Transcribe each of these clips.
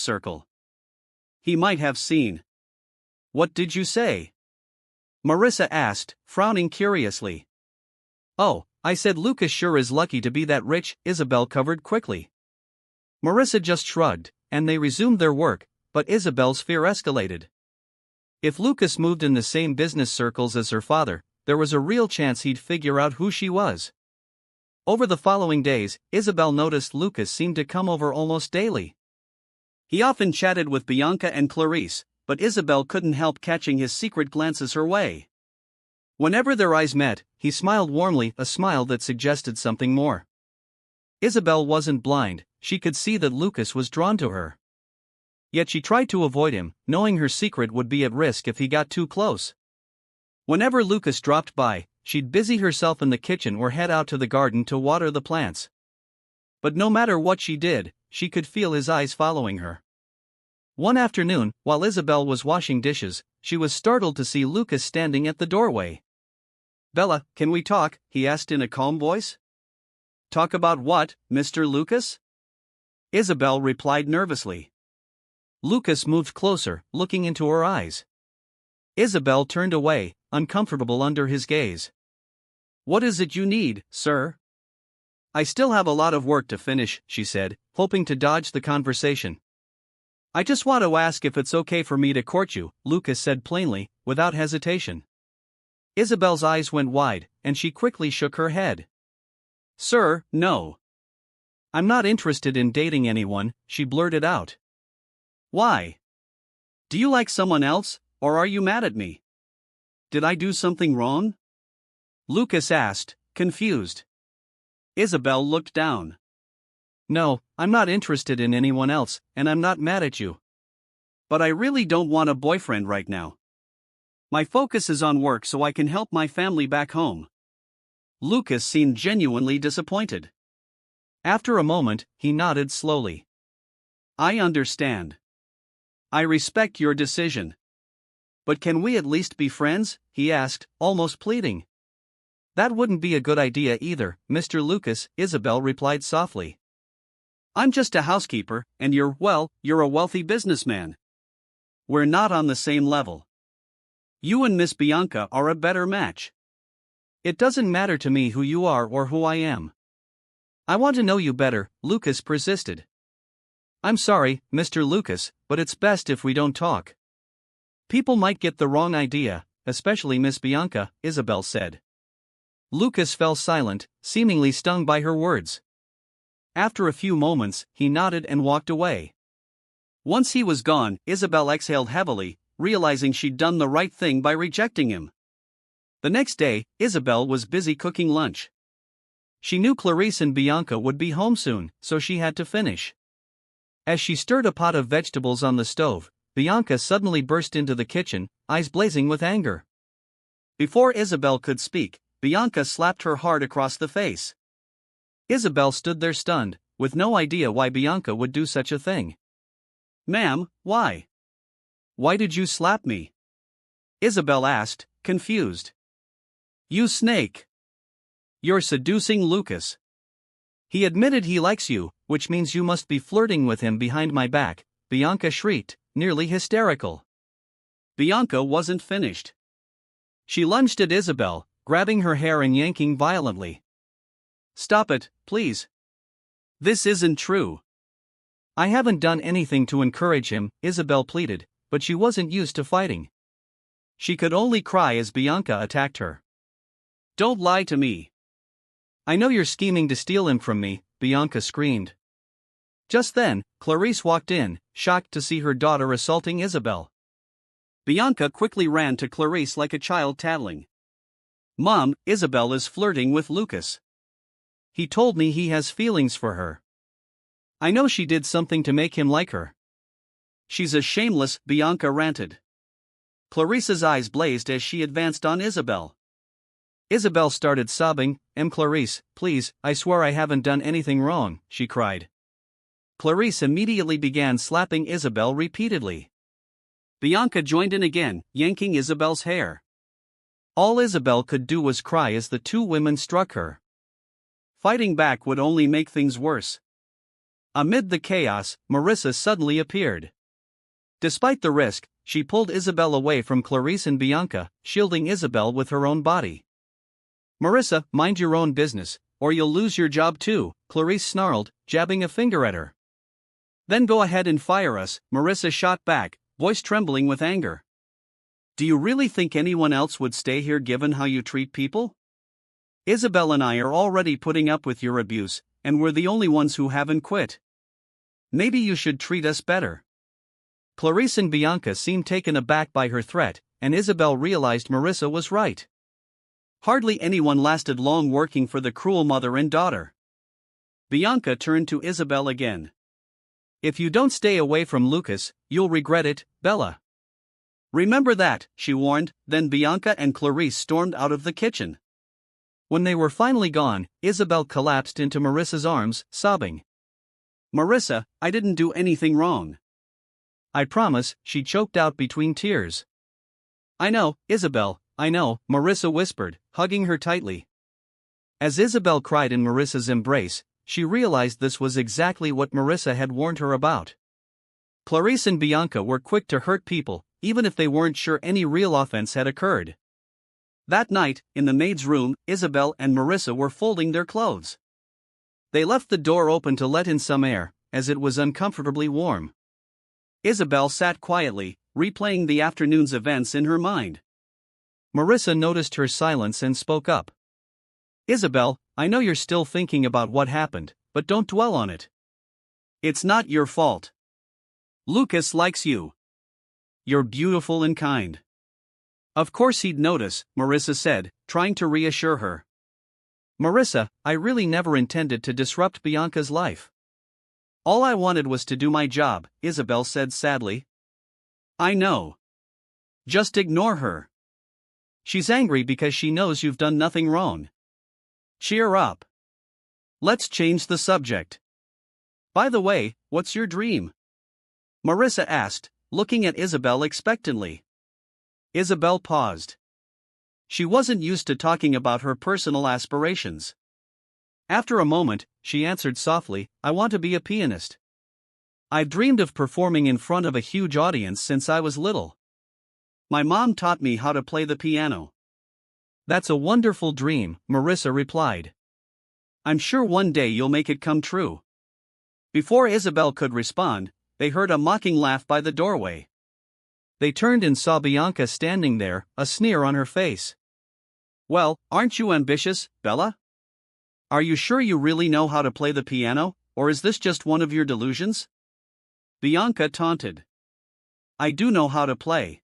circle. He might have seen. What did you say? Marissa asked, frowning curiously. Oh, I said Lucas sure is lucky to be that rich, Isabelle covered quickly. Marissa just shrugged, and they resumed their work, but Isabelle's fear escalated. If Lucas moved in the same business circles as her father, there was a real chance he'd figure out who she was. Over the following days, Isabelle noticed Lucas seemed to come over almost daily. He often chatted with Bianca and Clarice, but Isabelle couldn't help catching his secret glances her way. Whenever their eyes met, he smiled warmly, a smile that suggested something more. Isabelle wasn't blind, she could see that Lucas was drawn to her. Yet she tried to avoid him, knowing her secret would be at risk if he got too close. Whenever Lucas dropped by, she'd busy herself in the kitchen or head out to the garden to water the plants. But no matter what she did, she could feel his eyes following her. One afternoon, while Isabelle was washing dishes, she was startled to see Lucas standing at the doorway. "Bella, can we talk?" he asked in a calm voice. "Talk about what, Mr. Lucas?" Isabelle replied nervously. Lucas moved closer, looking into her eyes. Isabelle turned away, uncomfortable under his gaze. "What is it you need, sir?" "I still have a lot of work to finish," she said, hoping to dodge the conversation. "I just want to ask if it's okay for me to court you," Lucas said plainly, without hesitation. Isabelle's eyes went wide, and she quickly shook her head. "Sir, no. I'm not interested in dating anyone," she blurted out. "Why? Do you like someone else, or are you mad at me? Did I do something wrong?" Lucas asked, confused. Isabelle looked down. "No, I'm not interested in anyone else, and I'm not mad at you. But I really don't want a boyfriend right now. My focus is on work so I can help my family back home." Lucas seemed genuinely disappointed. After a moment, he nodded slowly. "I understand. I respect your decision. But can we at least be friends?" he asked, almost pleading. "That wouldn't be a good idea either, Mr. Lucas," Isabelle replied softly. "I'm just a housekeeper, and you're a wealthy businessman. We're not on the same level. You and Miss Bianca are a better match." "It doesn't matter to me who you are or who I am. I want to know you better," Lucas persisted. "I'm sorry, Mr. Lucas, but it's best if we don't talk. People might get the wrong idea, especially Miss Bianca," Isabelle said. Lucas fell silent, seemingly stung by her words. After a few moments, he nodded and walked away. Once he was gone, Isabelle exhaled heavily, realizing she'd done the right thing by rejecting him. The next day, Isabelle was busy cooking lunch. She knew Clarice and Bianca would be home soon, so she had to finish. As she stirred a pot of vegetables on the stove, Bianca suddenly burst into the kitchen, eyes blazing with anger. Before Isabelle could speak, Bianca slapped her hard across the face. Isabelle stood there stunned, with no idea why Bianca would do such a thing. "Ma'am, why? Why did you slap me?" Isabelle asked, confused. "You snake! You're seducing Lucas. He admitted he likes you, which means you must be flirting with him behind my back," Bianca shrieked, nearly hysterical. Bianca wasn't finished. She lunged at Isabelle, grabbing her hair and yanking violently. "Stop it, please. This isn't true." "I haven't done anything to encourage him," Isabelle pleaded, but she wasn't used to fighting. She could only cry as Bianca attacked her. "Don't lie to me. I know you're scheming to steal him from me," Bianca screamed. Just then, Clarice walked in, shocked to see her daughter assaulting Isabelle. Bianca quickly ran to Clarice like a child tattling. "Mom, Isabelle is flirting with Lucas. He told me he has feelings for her. I know she did something to make him like her." "She's a shameless," Bianca ranted. Clarice's eyes blazed as she advanced on Isabelle. Isabelle started sobbing. Clarice, please, I swear I haven't done anything wrong," she cried. Clarice immediately began slapping Isabelle repeatedly. Bianca joined in again, yanking Isabelle's hair. All Isabelle could do was cry as the two women struck her. Fighting back would only make things worse. Amid the chaos, Marissa suddenly appeared. Despite the risk, she pulled Isabelle away from Clarice and Bianca, shielding Isabelle with her own body. "Marissa, mind your own business, or you'll lose your job too," Clarice snarled, jabbing a finger at her. "Then go ahead and fire us," Marissa shot back, voice trembling with anger. "Do you really think anyone else would stay here given how you treat people? Isabelle and I are already putting up with your abuse, and we're the only ones who haven't quit. Maybe you should treat us better." Clarice and Bianca seemed taken aback by her threat, and Isabelle realized Marissa was right. Hardly anyone lasted long working for the cruel mother and daughter. Bianca turned to Isabelle again. "If you don't stay away from Lucas, you'll regret it, Bella. Remember that," she warned. Then Bianca and Clarice stormed out of the kitchen. When they were finally gone, Isabelle collapsed into Marissa's arms, sobbing. "Marissa, I didn't do anything wrong. I promise," she choked out between tears. "I know, Isabelle, I know," Marissa whispered, hugging her tightly. As Isabelle cried in Marissa's embrace, she realized this was exactly what Marissa had warned her about. Clarice and Bianca were quick to hurt people, even if they weren't sure any real offense had occurred. That night, in the maid's room, Isabelle and Marissa were folding their clothes. They left the door open to let in some air, as it was uncomfortably warm. Isabelle sat quietly, replaying the afternoon's events in her mind. Marissa noticed her silence and spoke up. "Isabelle, I know you're still thinking about what happened, but don't dwell on it. It's not your fault. Lucas likes you. You're beautiful and kind." "Of course he'd notice," Marissa said, trying to reassure her. "Marissa, I really never intended to disrupt Bianca's life. All I wanted was to do my job," Isabelle said sadly. "I know. Just ignore her. She's angry because she knows you've done nothing wrong. Cheer up. Let's change the subject. By the way, what's your dream?" Marissa asked, looking at Isabelle expectantly. Isabelle paused. She wasn't used to talking about her personal aspirations. After a moment, she answered softly, "I want to be a pianist. I've dreamed of performing in front of a huge audience since I was little. My mom taught me how to play the piano." "That's a wonderful dream," Marissa replied. "I'm sure one day you'll make it come true." Before Isabelle could respond, they heard a mocking laugh by the doorway. They turned and saw Bianca standing there, a sneer on her face. "Well, aren't you ambitious, Bella? Are you sure you really know how to play the piano, or is this just one of your delusions?" Bianca taunted. "I do know how to play.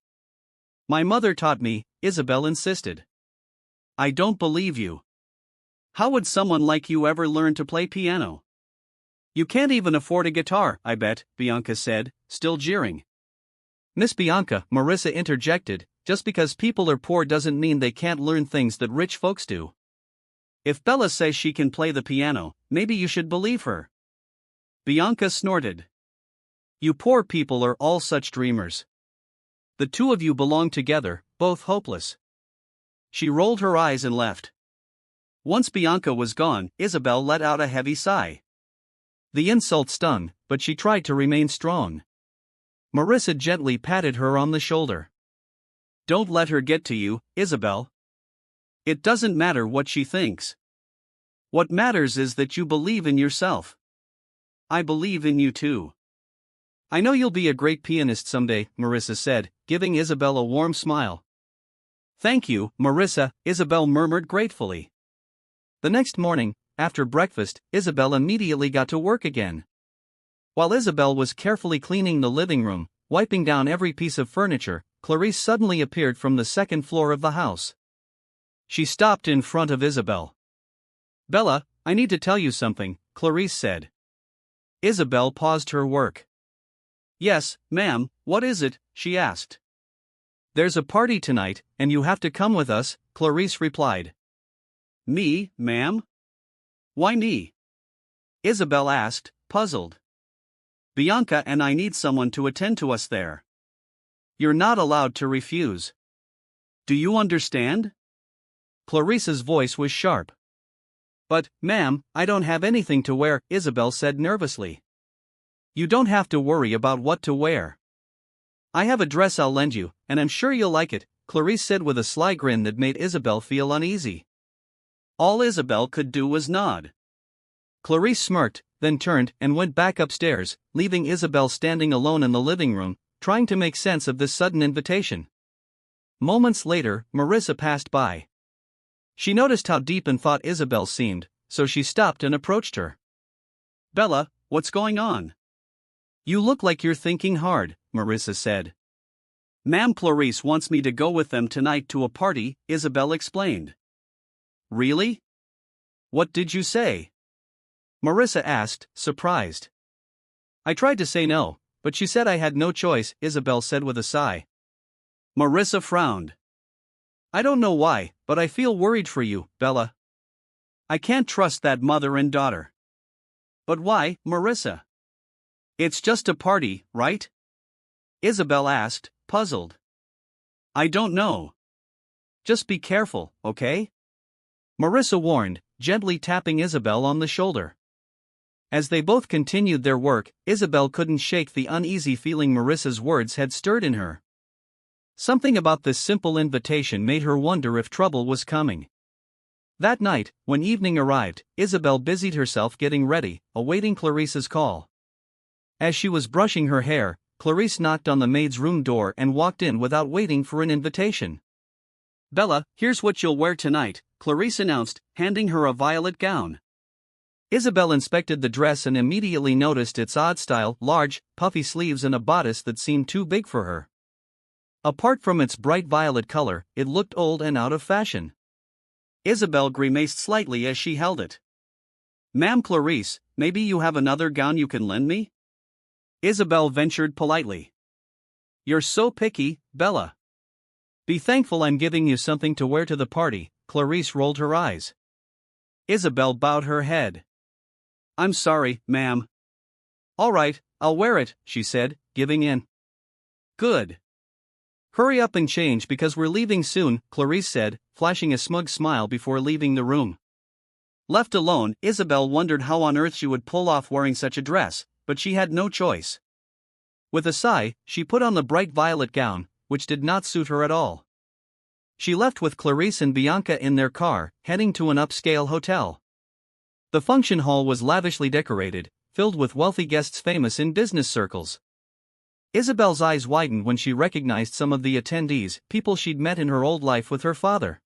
My mother taught me," Isabelle insisted. "I don't believe you. How would someone like you ever learn to play piano? You can't even afford a guitar, I bet," Bianca said, still jeering. "Miss Bianca," Marissa interjected, "just because people are poor doesn't mean they can't learn things that rich folks do. If Bella says she can play the piano, maybe you should believe her." Bianca snorted. "You poor people are all such dreamers. The two of you belong together, both hopeless." She rolled her eyes and left. Once Bianca was gone, Isabelle let out a heavy sigh. The insult stung, but she tried to remain strong. Marissa gently patted her on the shoulder. "Don't let her get to you, Isabelle. It doesn't matter what she thinks. What matters is that you believe in yourself. I believe in you too." "I know you'll be a great pianist someday," Marissa said, giving Isabelle a warm smile. "Thank you, Marissa," Isabelle murmured gratefully. The next morning, after breakfast, Isabelle immediately got to work again. While Isabelle was carefully cleaning the living room, wiping down every piece of furniture, Clarice suddenly appeared from the second floor of the house. She stopped in front of Isabelle. "Bella, I need to tell you something," Clarice said. Isabelle paused her work. "Yes, ma'am, what is it?" she asked. "There's a party tonight, and you have to come with us," Clarice replied. "Me, ma'am? Why me?" Isabelle asked, puzzled. "Bianca and I need someone to attend to us there. You're not allowed to refuse. Do you understand?" Clarice's voice was sharp. "But, ma'am, I don't have anything to wear," Isabelle said nervously. You don't have to worry about what to wear. I have a dress I'll lend you, and I'm sure you'll like it, Clarice said with a sly grin that made Isabelle feel uneasy. All Isabelle could do was nod. Clarice smirked, then turned and went back upstairs, leaving Isabelle standing alone in the living room, trying to make sense of this sudden invitation. Moments later, Marissa passed by. She noticed how deep in thought Isabelle seemed, so she stopped and approached her. Bella, what's going on? You look like you're thinking hard, Marissa said. Ma'am, Clarice wants me to go with them tonight to a party, Isabelle explained. Really? What did you say? Marissa asked, surprised. I tried to say no, but she said I had no choice, Isabelle said with a sigh. Marissa frowned. I don't know why, but I feel worried for you, Bella. I can't trust that mother and daughter. But why, Marissa? It's just a party, right? Isabelle asked, puzzled. I don't know. Just be careful, okay? Marissa warned, gently tapping Isabelle on the shoulder. As they both continued their work, Isabelle couldn't shake the uneasy feeling Marissa's words had stirred in her. Something about this simple invitation made her wonder if trouble was coming. That night, when evening arrived, Isabelle busied herself getting ready, awaiting Clarice's call. As she was brushing her hair, Clarice knocked on the maid's room door and walked in without waiting for an invitation. Bella, here's what you'll wear tonight, Clarice announced, handing her a violet gown. Isabelle inspected the dress and immediately noticed its odd style, large, puffy sleeves and a bodice that seemed too big for her. Apart from its bright violet color, it looked old and out of fashion. Isabelle grimaced slightly as she held it. Ma'am Clarice, maybe you have another gown you can lend me? Isabelle ventured politely. You're so picky, Bella. Be thankful I'm giving you something to wear to the party, Clarice rolled her eyes. Isabelle bowed her head. I'm sorry, ma'am. All right, I'll wear it, she said, giving in. Good. Hurry up and change because we're leaving soon, Clarice said, flashing a smug smile before leaving the room. Left alone, Isabelle wondered how on earth she would pull off wearing such a dress, but she had no choice. With a sigh, she put on the bright violet gown, which did not suit her at all. She left with Clarice and Bianca in their car, heading to an upscale hotel. The function hall was lavishly decorated, filled with wealthy guests famous in business circles. Isabelle's eyes widened when she recognized some of the attendees, people she'd met in her old life with her father.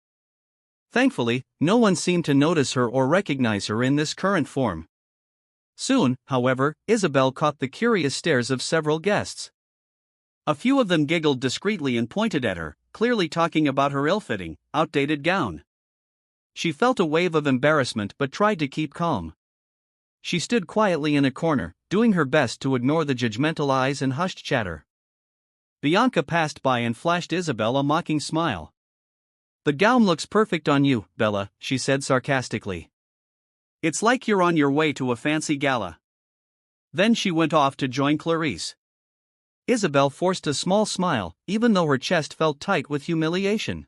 Thankfully, no one seemed to notice her or recognize her in this current form. Soon, however, Isabelle caught the curious stares of several guests. A few of them giggled discreetly and pointed at her, clearly talking about her ill-fitting, outdated gown. She felt a wave of embarrassment but tried to keep calm. She stood quietly in a corner, doing her best to ignore the judgmental eyes and hushed chatter. Bianca passed by and flashed Isabelle a mocking smile. The gown looks perfect on you, Bella, she said sarcastically. It's like you're on your way to a fancy gala. Then she went off to join Clarice. Isabelle forced a small smile, even though her chest felt tight with humiliation.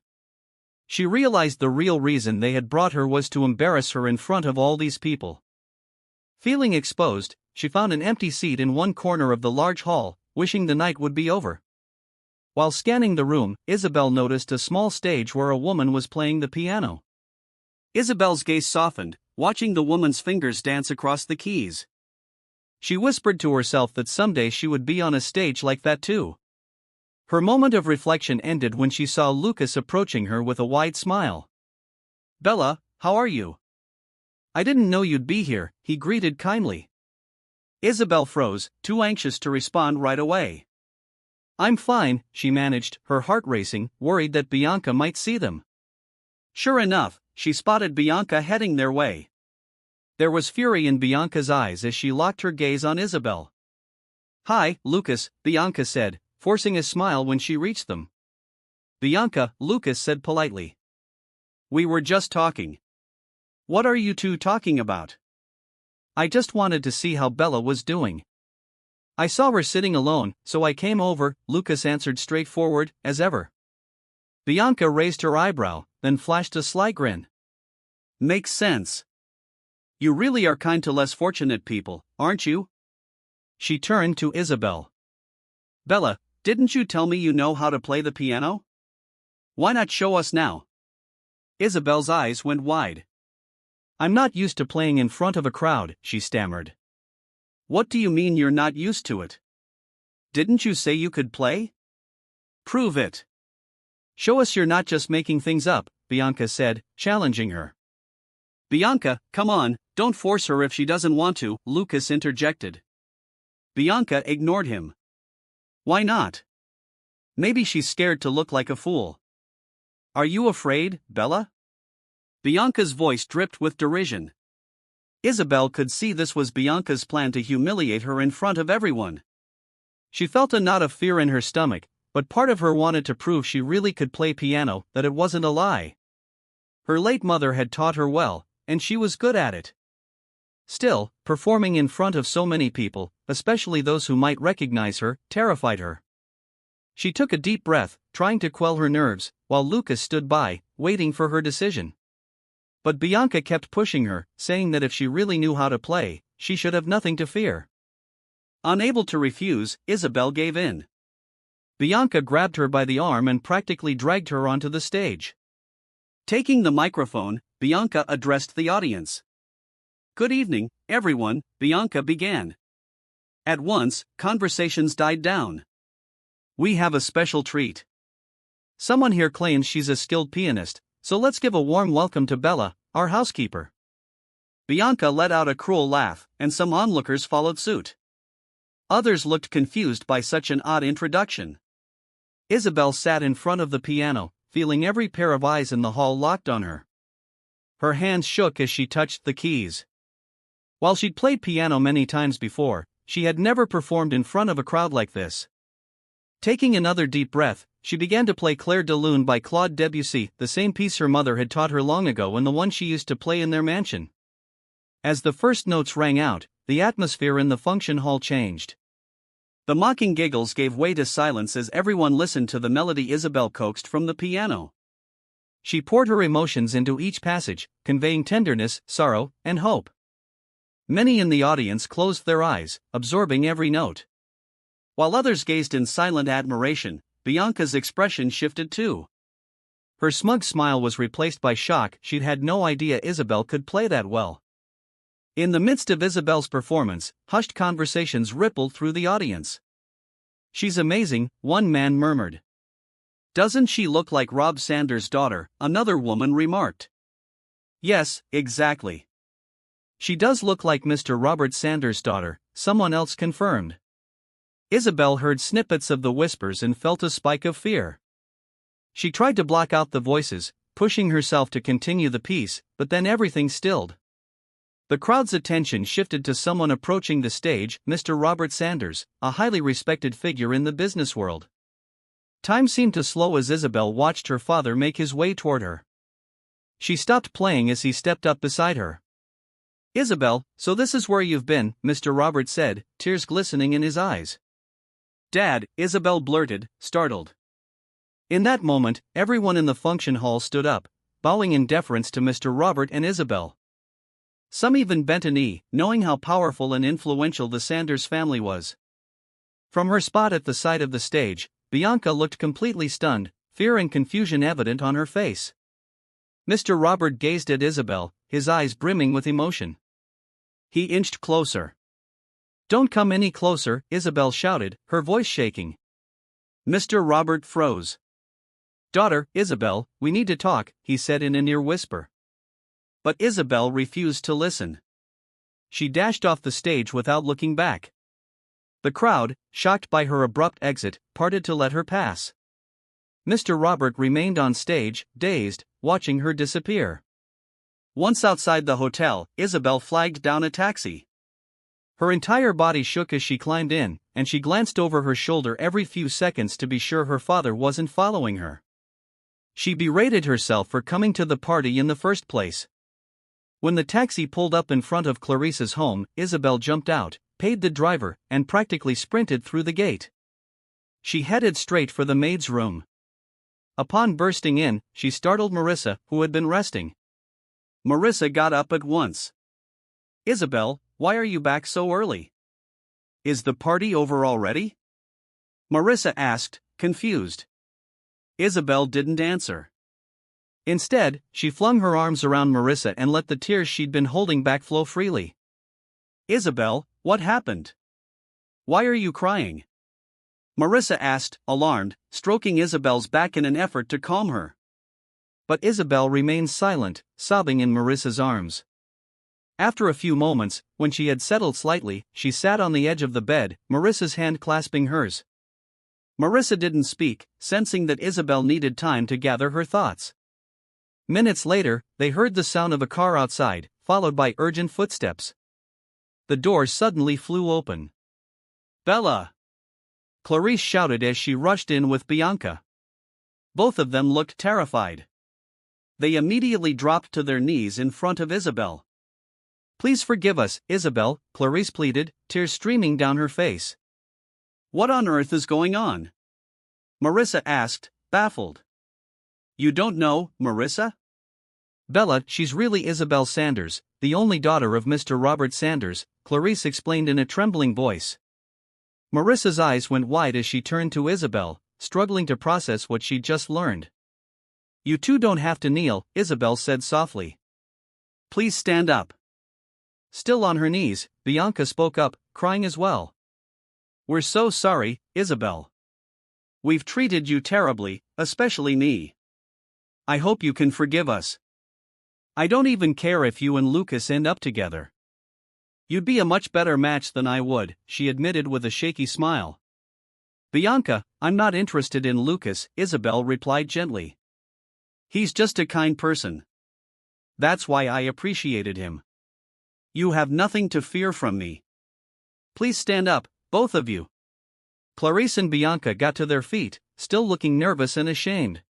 She realized the real reason they had brought her was to embarrass her in front of all these people. Feeling exposed, she found an empty seat in one corner of the large hall, wishing the night would be over. While scanning the room, Isabelle noticed a small stage where a woman was playing the piano. Isabelle's gaze softened, watching the woman's fingers dance across the keys. She whispered to herself that someday she would be on a stage like that too. Her moment of reflection ended when she saw Lucas approaching her with a wide smile. Bella, how are you? I didn't know you'd be here, he greeted kindly. Isabelle froze, too anxious to respond right away. I'm fine, she managed, her heart racing, worried that Bianca might see them. Sure enough, she spotted Bianca heading their way. There was fury in Bianca's eyes as she locked her gaze on Isabelle. Hi, Lucas, Bianca said, forcing a smile when she reached them. Bianca, Lucas said politely. We were just talking. What are you two talking about? I just wanted to see how Bella was doing. I saw her sitting alone, so I came over, Lucas answered straightforward, as ever. Bianca raised her eyebrow, then flashed a sly grin. Makes sense. You really are kind to less fortunate people, aren't you? She turned to Isabelle. Bella, didn't you tell me you know how to play the piano? Why not show us now? Isabelle's eyes went wide. I'm not used to playing in front of a crowd, she stammered. What do you mean you're not used to it? Didn't you say you could play? Prove it. Show us you're not just making things up, Bianca said, challenging her. Bianca, come on, don't force her if she doesn't want to, Lucas interjected. Bianca ignored him. Why not? Maybe she's scared to look like a fool. Are you afraid, Bella? Bianca's voice dripped with derision. Isabelle could see this was Bianca's plan to humiliate her in front of everyone. She felt a knot of fear in her stomach, but part of her wanted to prove she really could play piano, that it wasn't a lie. Her late mother had taught her well, and she was good at it. Still, performing in front of so many people, especially those who might recognize her, terrified her. She took a deep breath, trying to quell her nerves, while Lucas stood by, waiting for her decision. But Bianca kept pushing her, saying that if she really knew how to play, she should have nothing to fear. Unable to refuse, Isabelle gave in. Bianca grabbed her by the arm and practically dragged her onto the stage. Taking the microphone, Bianca addressed the audience. Good evening, everyone, Bianca began. At once, conversations died down. We have a special treat. Someone here claims she's a skilled pianist, so let's give a warm welcome to Bella, our housekeeper. Bianca let out a cruel laugh, and some onlookers followed suit. Others looked confused by such an odd introduction. Isabelle sat in front of the piano, feeling every pair of eyes in the hall locked on her. Her hands shook as she touched the keys. While she'd played piano many times before, she had never performed in front of a crowd like this. Taking another deep breath, she began to play Clair de Lune by Claude Debussy, the same piece her mother had taught her long ago and the one she used to play in their mansion. As the first notes rang out, the atmosphere in the function hall changed. The mocking giggles gave way to silence as everyone listened to the melody Isabelle coaxed from the piano. She poured her emotions into each passage, conveying tenderness, sorrow, and hope. Many in the audience closed their eyes, absorbing every note. While others gazed in silent admiration, Bianca's expression shifted too. Her smug smile was replaced by shock. She'd had no idea Isabelle could play that well. In the midst of Isabelle's performance, hushed conversations rippled through the audience. She's amazing, one man murmured. Doesn't she look like Rob Sanders' daughter? Another woman remarked. Yes, exactly. She does look like Mr. Robert Sanders' daughter, someone else confirmed. Isabelle heard snippets of the whispers and felt a spike of fear. She tried to block out the voices, pushing herself to continue the piece, but then everything stilled. The crowd's attention shifted to someone approaching the stage, Mr. Robert Sanders, a highly respected figure in the business world. Time seemed to slow as Isabelle watched her father make his way toward her. She stopped playing as he stepped up beside her. Isabelle, so this is where you've been, Mr. Robert said, tears glistening in his eyes. Dad, Isabelle blurted, startled. In that moment, everyone in the function hall stood up, bowing in deference to Mr. Robert and Isabelle. Some even bent a knee, knowing how powerful and influential the Sanders family was. From her spot at the side of the stage, Bianca looked completely stunned, fear and confusion evident on her face. Mr. Robert gazed at Isabelle, his eyes brimming with emotion. He inched closer. Don't come any closer, Isabelle shouted, her voice shaking. Mr. Robert froze. Daughter, Isabelle, we need to talk, he said in a near whisper. But Isabelle refused to listen. She dashed off the stage without looking back. The crowd, shocked by her abrupt exit, parted to let her pass. Mr. Robert remained on stage, dazed, watching her disappear. Once outside the hotel, Isabelle flagged down a taxi. Her entire body shook as she climbed in, and she glanced over her shoulder every few seconds to be sure her father wasn't following her. She berated herself for coming to the party in the first place. When the taxi pulled up in front of Clarissa's home, Isabelle jumped out, paid the driver, and practically sprinted through the gate. She headed straight for the maid's room. Upon bursting in, she startled Marissa, who had been resting. Marissa got up at once. Isabelle, why are you back so early? Is the party over already? Marissa asked, confused. Isabelle didn't answer. Instead, she flung her arms around Marissa and let the tears she'd been holding back flow freely. Isabelle, what happened? Why are you crying? Marissa asked, alarmed, stroking Isabelle's back in an effort to calm her. But Isabelle remained silent, sobbing in Marissa's arms. After a few moments, when she had settled slightly, she sat on the edge of the bed, Marissa's hand clasping hers. Marissa didn't speak, sensing that Isabelle needed time to gather her thoughts. Minutes later, they heard the sound of a car outside, followed by urgent footsteps. The door suddenly flew open. Bella! Clarice shouted as she rushed in with Bianca. Both of them looked terrified. They immediately dropped to their knees in front of Isabelle. Please forgive us, Isabelle, Clarice pleaded, tears streaming down her face. What on earth is going on? Marissa asked, baffled. You don't know, Marissa? Bella, she's really Isabelle Sanders, the only daughter of Mr. Robert Sanders, Clarice explained in a trembling voice. Marissa's eyes went wide as she turned to Isabelle, struggling to process what she'd just learned. You two don't have to kneel, Isabelle said softly. Please stand up. Still on her knees, Bianca spoke up, crying as well. We're so sorry, Isabelle. We've treated you terribly, especially me. I hope you can forgive us. I don't even care if you and Lucas end up together. You'd be a much better match than I would, she admitted with a shaky smile. Bianca, I'm not interested in Lucas, Isabelle replied gently. He's just a kind person. That's why I appreciated him. You have nothing to fear from me. Please stand up, both of you. Clarice and Bianca got to their feet, still looking nervous and ashamed.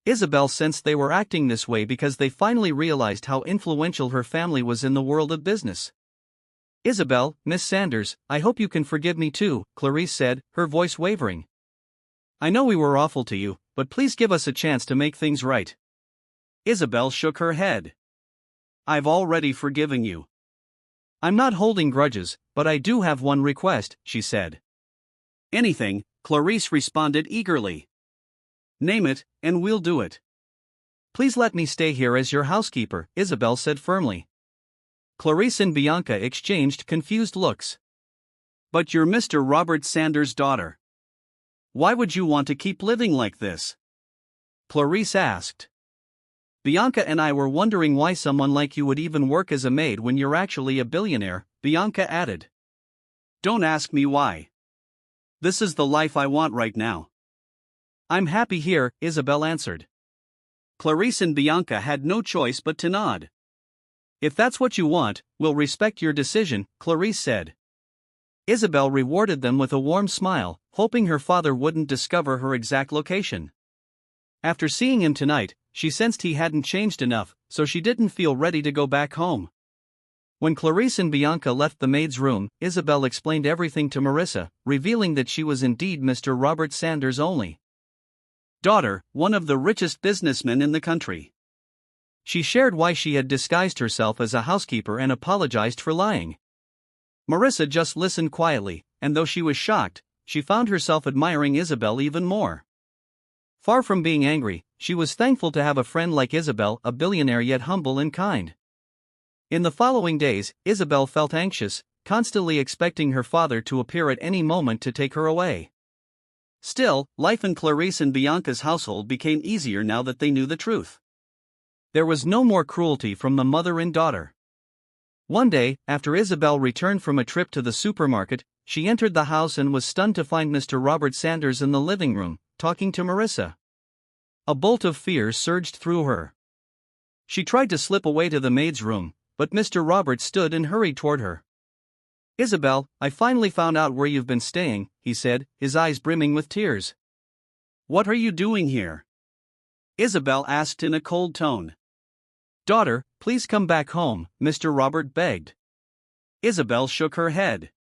Isabelle sensed they were acting this way because they finally realized how influential her family was in the world of business. Isabelle, Miss Sanders, I hope you can forgive me too, Clarice said, her voice wavering. I know we were awful to you, but please give us a chance to make things right. Isabelle shook her head. I've already forgiven you. I'm not holding grudges, but I do have one request, she said. Anything, Clarice responded eagerly. Name it, and we'll do it. Please let me stay here as your housekeeper, Isabelle said firmly. Clarice and Bianca exchanged confused looks. But you're Mr. Robert Sanders' daughter. Why would you want to keep living like this? Clarice asked. Bianca and I were wondering why someone like you would even work as a maid when you're actually a billionaire, Bianca added. Don't ask me why. This is the life I want right now. I'm happy here, Isabelle answered. Clarice and Bianca had no choice but to nod. If that's what you want, we'll respect your decision, Clarice said. Isabelle rewarded them with a warm smile, hoping her father wouldn't discover her exact location. After seeing him tonight, she sensed he hadn't changed enough, so she didn't feel ready to go back home. When Clarice and Bianca left the maid's room, Isabelle explained everything to Marissa, revealing that she was indeed Mr. Robert Sanders' only daughter, one of the richest businessmen in the country. She shared why she had disguised herself as a housekeeper and apologized for lying. Marissa just listened quietly, and though she was shocked, she found herself admiring Isabelle even more. Far from being angry, she was thankful to have a friend like Isabelle, a billionaire yet humble and kind. In the following days, Isabelle felt anxious, constantly expecting her father to appear at any moment to take her away. Still, life in Clarice and Bianca's household became easier now that they knew the truth. There was no more cruelty from the mother and daughter. One day, after Isabelle returned from a trip to the supermarket, she entered the house and was stunned to find Mr. Robert Sanders in the living room, talking to Marissa. A bolt of fear surged through her. She tried to slip away to the maid's room, but Mr. Robert stood and hurried toward her. Isabelle, I finally found out where you've been staying, he said, his eyes brimming with tears. What are you doing here? Isabelle asked in a cold tone. Daughter, please come back home, Mr. Robert begged. Isabelle shook her head.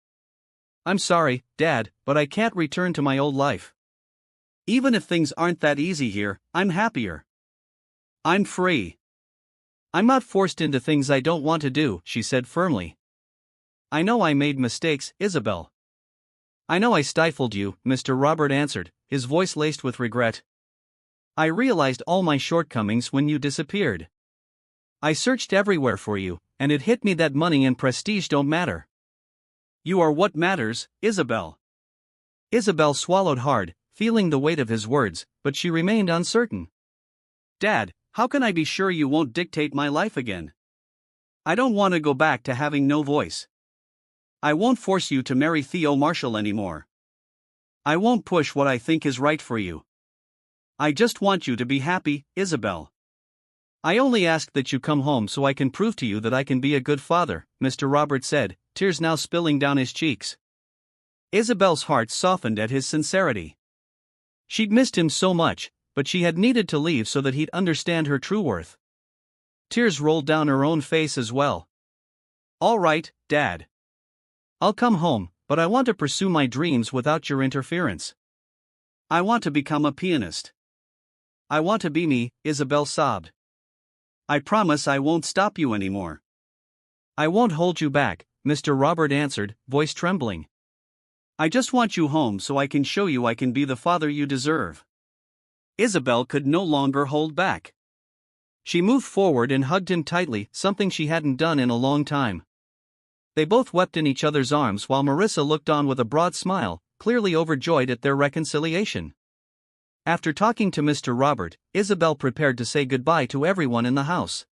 I'm sorry, Dad, but I can't return to my old life. Even if things aren't that easy here, I'm happier. I'm free. I'm not forced into things I don't want to do, she said firmly. I know I made mistakes, Isabelle. I know I stifled you, Mr. Robert answered, his voice laced with regret. I realized all my shortcomings when you disappeared. I searched everywhere for you, and it hit me that money and prestige don't matter. You are what matters, Isabelle. Isabelle swallowed hard, feeling the weight of his words, but she remained uncertain. Dad, how can I be sure you won't dictate my life again? I don't want to go back to having no voice. I won't force you to marry Theo Marshall anymore. I won't push what I think is right for you. I just want you to be happy, Isabelle. I only ask that you come home so I can prove to you that I can be a good father, Mr. Robert said, tears now spilling down his cheeks. Isabelle's heart softened at his sincerity. She'd missed him so much, but she had needed to leave so that he'd understand her true worth. Tears rolled down her own face as well. All right, Dad. I'll come home, but I want to pursue my dreams without your interference. I want to become a pianist. I want to be me, Isabelle sobbed. I promise I won't stop you anymore. I won't hold you back, Mr. Robert answered, voice trembling. I just want you home so I can show you I can be the father you deserve. Isabelle could no longer hold back. She moved forward and hugged him tightly, something she hadn't done in a long time. They both wept in each other's arms while Marissa looked on with a broad smile, clearly overjoyed at their reconciliation. After talking to Mr. Robert, Isabelle prepared to say goodbye to everyone in the house.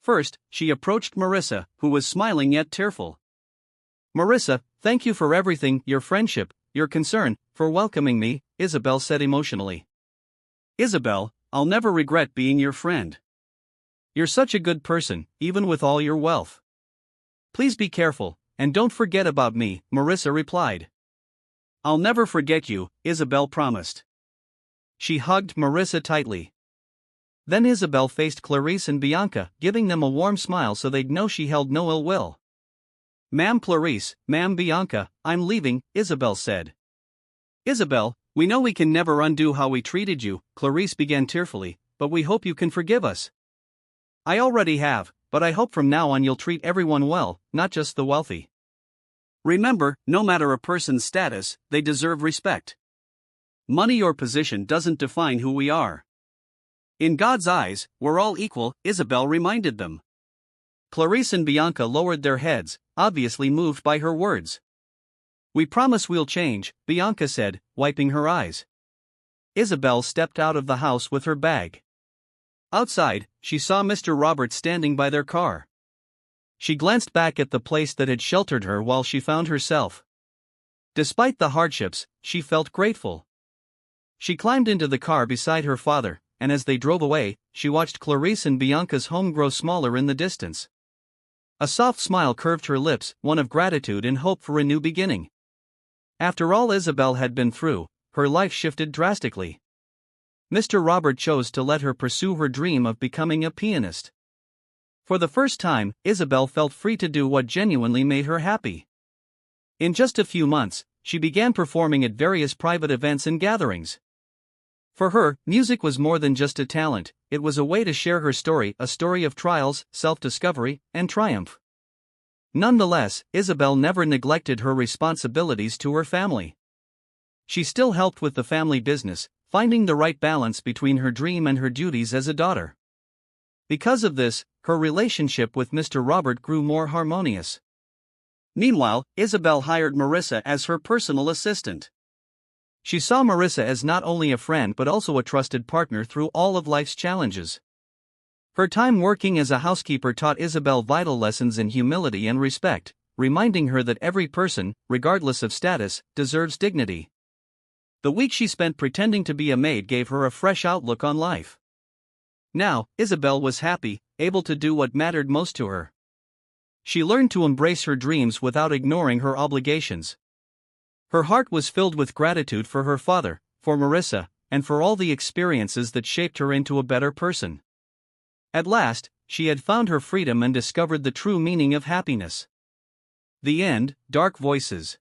First, she approached Marissa, who was smiling yet tearful. Marissa, thank you for everything, your friendship, your concern, for welcoming me, Isabelle said emotionally. Isabelle, I'll never regret being your friend. You're such a good person, even with all your wealth. Please be careful, and don't forget about me, Marissa replied. I'll never forget you, Isabelle promised. She hugged Marissa tightly. Then Isabelle faced Clarice and Bianca, giving them a warm smile so they'd know she held no ill will. Ma'am Clarice, Ma'am Bianca, I'm leaving, Isabelle said. Isabelle, we know we can never undo how we treated you, Clarice began tearfully, but we hope you can forgive us. I already have, but I hope from now on you'll treat everyone well, not just the wealthy. Remember, no matter a person's status, they deserve respect. Money or position doesn't define who we are. In God's eyes, we're all equal, Isabelle reminded them. Clarice and Bianca lowered their heads, obviously moved by her words. We promise we'll change, Bianca said, wiping her eyes. Isabelle stepped out of the house with her bag. Outside, she saw Mr. Robert standing by their car. She glanced back at the place that had sheltered her while she found herself. Despite the hardships, she felt grateful. She climbed into the car beside her father, and as they drove away, she watched Clarice and Bianca's home grow smaller in the distance. A soft smile curved her lips, one of gratitude and hope for a new beginning. After all Isabelle had been through, her life shifted drastically. Mr. Robert chose to let her pursue her dream of becoming a pianist. For the first time, Isabelle felt free to do what genuinely made her happy. In just a few months, she began performing at various private events and gatherings. For her, music was more than just a talent, it was a way to share her story, a story of trials, self-discovery, and triumph. Nonetheless, Isabelle never neglected her responsibilities to her family. She still helped with the family business, finding the right balance between her dream and her duties as a daughter. Because of this, her relationship with Mr. Robert grew more harmonious. Meanwhile, Isabelle hired Marissa as her personal assistant. She saw Marissa as not only a friend but also a trusted partner through all of life's challenges. Her time working as a housekeeper taught Isabelle vital lessons in humility and respect, reminding her that every person, regardless of status, deserves dignity. The week she spent pretending to be a maid gave her a fresh outlook on life. Now, Isabelle was happy, able to do what mattered most to her. She learned to embrace her dreams without ignoring her obligations. Her heart was filled with gratitude for her father, for Marissa, and for all the experiences that shaped her into a better person. At last, she had found her freedom and discovered the true meaning of happiness. The end. Dark Voices.